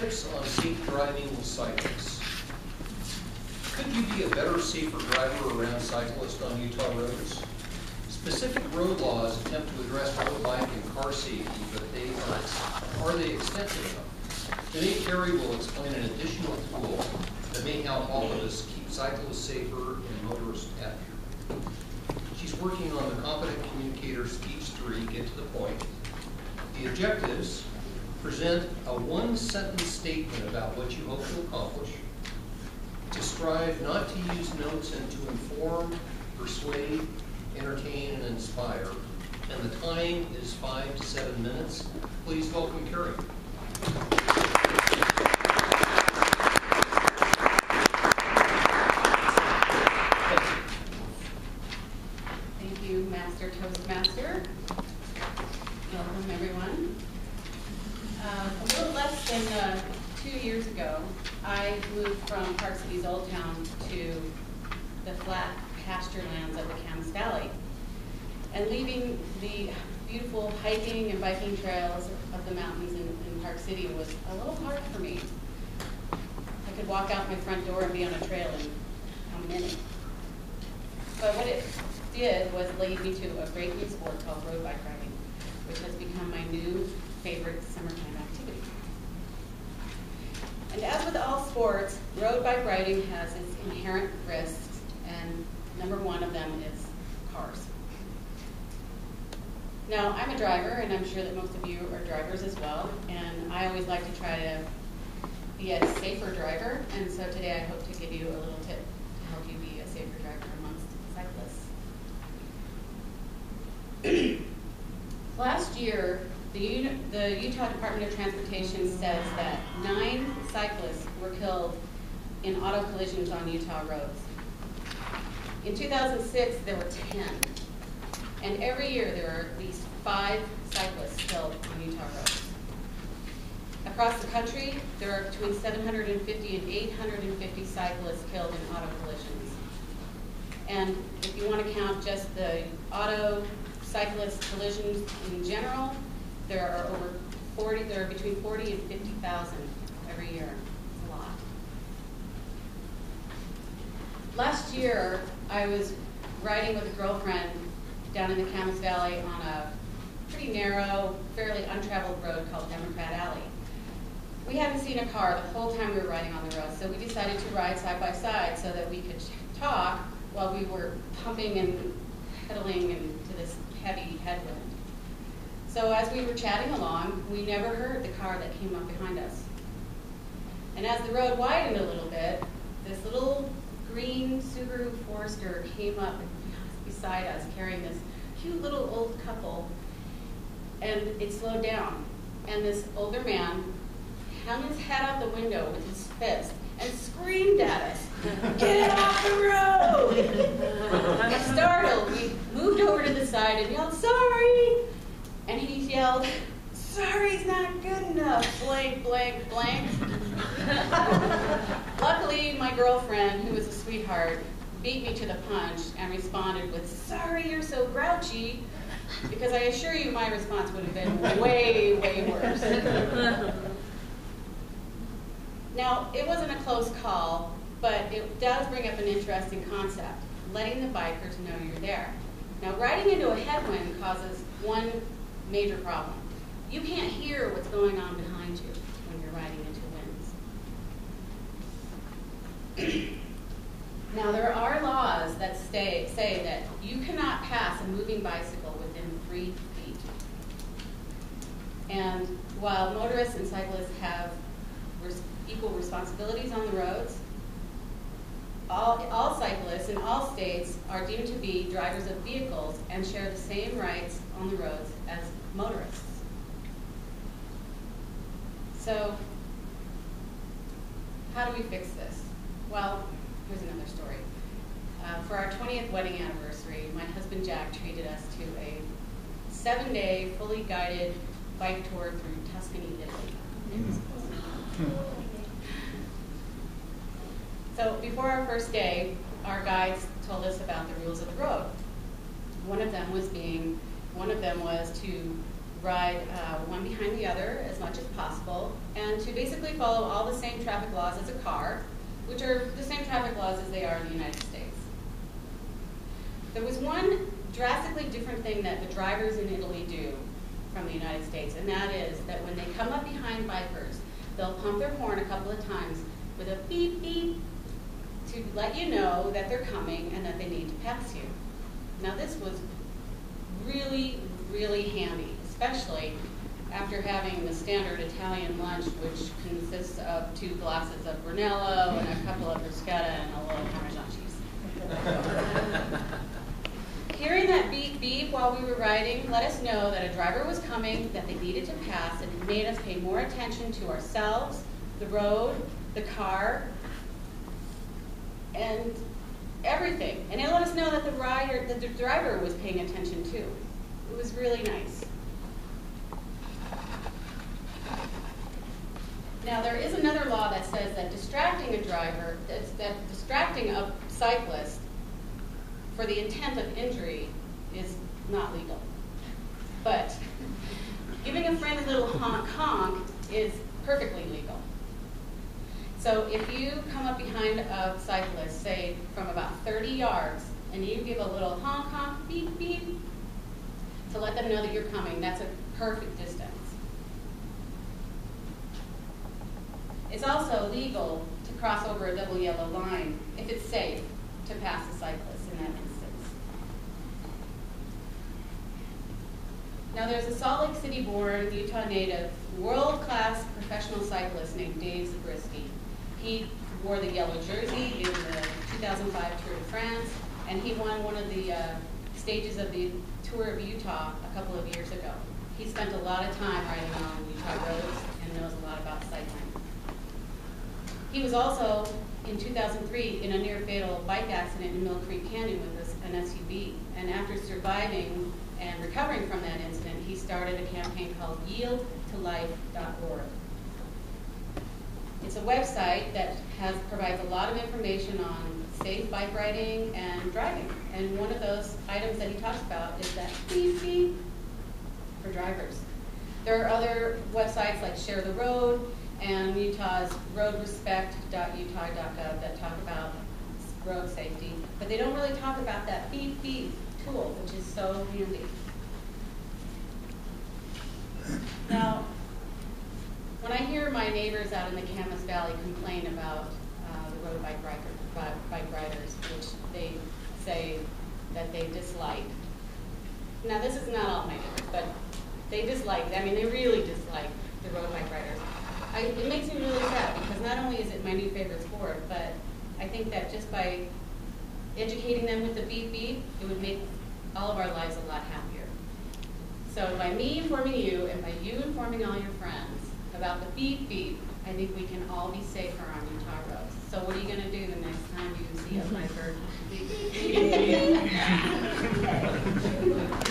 tips on safe driving with cyclists. Could you be a better, safer driver around cyclists on Utah roads? Specific road laws attempt to address road bike and car safety, but are they extensive enough? Today, Karri will explain an additional tool that may help all of us keep cyclists safer and motorists happier. She's working on the Competent Communicator Speech 3, Get to the Point. The objectives: present a one-sentence statement about what you hope to accomplish, to strive not to use notes and to inform, persuade, entertain, and inspire. And the time is 5 to 7 minutes. Please welcome Karri. Thank you, Master Toastmaster. Welcome, everyone. A little less than 2 years ago, I moved from Park City's Old Town to the flat pasture lands of the Camas Valley. And leaving the beautiful hiking and biking trails of the mountains in Park City was a little hard for me. I could walk out my front door and be on a trail in a minute. But what it did was lead me to a great new sport called road bike riding, which has become my new favorite summertime activity. And as with all sports, road bike riding has its inherent risks, and number one of them is cars. Now, I'm a driver, and I'm sure that most of you are drivers as well, and I always like to try to be a safer driver, and so today I hope to give you a little tip to help you be a safer driver amongst cyclists. Last year, the Utah Department of Transportation says that 9 cyclists were killed in auto collisions on Utah roads. In 2006, there were 10. And every year, there are at least 5 cyclists killed on Utah roads. Across the country, there are between 750 and 850 cyclists killed in auto collisions. And if you want to count just the auto cyclist collisions in general, there are between 40 and 50,000 every year. It's a lot. Last year, I was riding with a girlfriend down in the Camas Valley on a pretty narrow, fairly untraveled road called Democrat Alley. We hadn't seen a car the whole time we were riding on the road, so we decided to ride side by side so that we could talk while we were pumping and pedaling into this heavy headwind. So as we were chatting along, we never heard the car that came up behind us. And as the road widened a little bit, this little green Subaru Forester came up beside us carrying this cute little old couple, and it slowed down. And this older man hung his head out the window with his fist and screamed at us, "Get off the road!" Startled, we moved over to the side and yelled, "Sorry!" And he yelled, "Sorry's not good enough, blank, blank, blank." Luckily, my girlfriend, who was a sweetheart, beat me to the punch and responded with, "Sorry you're so grouchy," because I assure you my response would have been way, way worse. Now, it wasn't a close call, but it does bring up an interesting concept, letting the bikers know you're there. Now, riding into a headwind causes one major problem. You can't hear what's going on behind you when you're riding into winds. Now, there are laws that say that you cannot pass a moving bicycle within 3 feet. And while motorists and cyclists have equal responsibilities on the roads, all cyclists in all states are deemed to be drivers of vehicles and share the same rights on the roads as motorists. So, how do we fix this? Well, here's another story. For our 20th wedding anniversary, my husband Jack treated us to a 7-day, fully guided bike tour through Tuscany, Italy. So before our first day, our guides told us about the rules of the road. One of them was to ride one behind the other as much as possible, and and to basically follow all the same traffic laws as a car, which are the same traffic laws as they are in the United States. There was one drastically different thing that the drivers in Italy do from the United States, and that is that when they come up behind bikers, they'll pump their horn a couple of times with a beep beep to let you know that they're coming and that they need to pass you. Now this was really, really handy, especially after having the standard Italian lunch, which consists of 2 glasses of Brunello and a couple of bruschetta and a little Parmesan cheese. Hearing that beep beep while we were riding let us know that a driver was coming, that they needed to pass, and it made us pay more attention to ourselves, the road, the car, and everything. And it let us know that the driver was paying attention too. It was really nice. Now there is another law that says that distracting distracting a cyclist for the intent of injury is not legal. But giving a friend a little honk honk is perfectly legal. So if you come up behind a cyclist, say from about 30 yards, and you give a little honk honk beep beep to let them know that you're coming, that's a perfect distance. It's also legal to cross over a double yellow line if it's safe to pass a cyclist in that instance. Now there's a Salt Lake City-born, Utah native, world-class professional cyclist named Dave Zabriskie. He wore the yellow jersey in the 2005 Tour de France, and he won one of the stages of the Tour of Utah a couple of years ago. He spent a lot of time riding on Utah roads and knows a lot about cycling. He was also, in 2003, in a near-fatal bike accident in Mill Creek Canyon with an SUV. And after surviving and recovering from that incident, he started a campaign called yieldtolife.org. It's a website that provides a lot of information on safe bike riding and driving. And one of those items that he talks about is that beep beep for drivers. There are other websites like Share the Road and Utah's roadrespect.utah.gov that talk about road safety, but they don't really talk about that beep beep tool, which is so handy. Now, when I hear my neighbors out in the Camas Valley complain about the road bike riders, which they say that they dislike. Now, this is not all my neighbors, but they dislike, they really dislike the road bike riders. It makes me really sad because not only is it my new favorite sport, but I think that just by educating them with the beep beep, it would make all of our lives a lot happier. So by me informing you and by you informing all your friends about the beep beep, I think we can all be safer on Utah roads. So what are you going to do the next time you see a biker? Beep beep.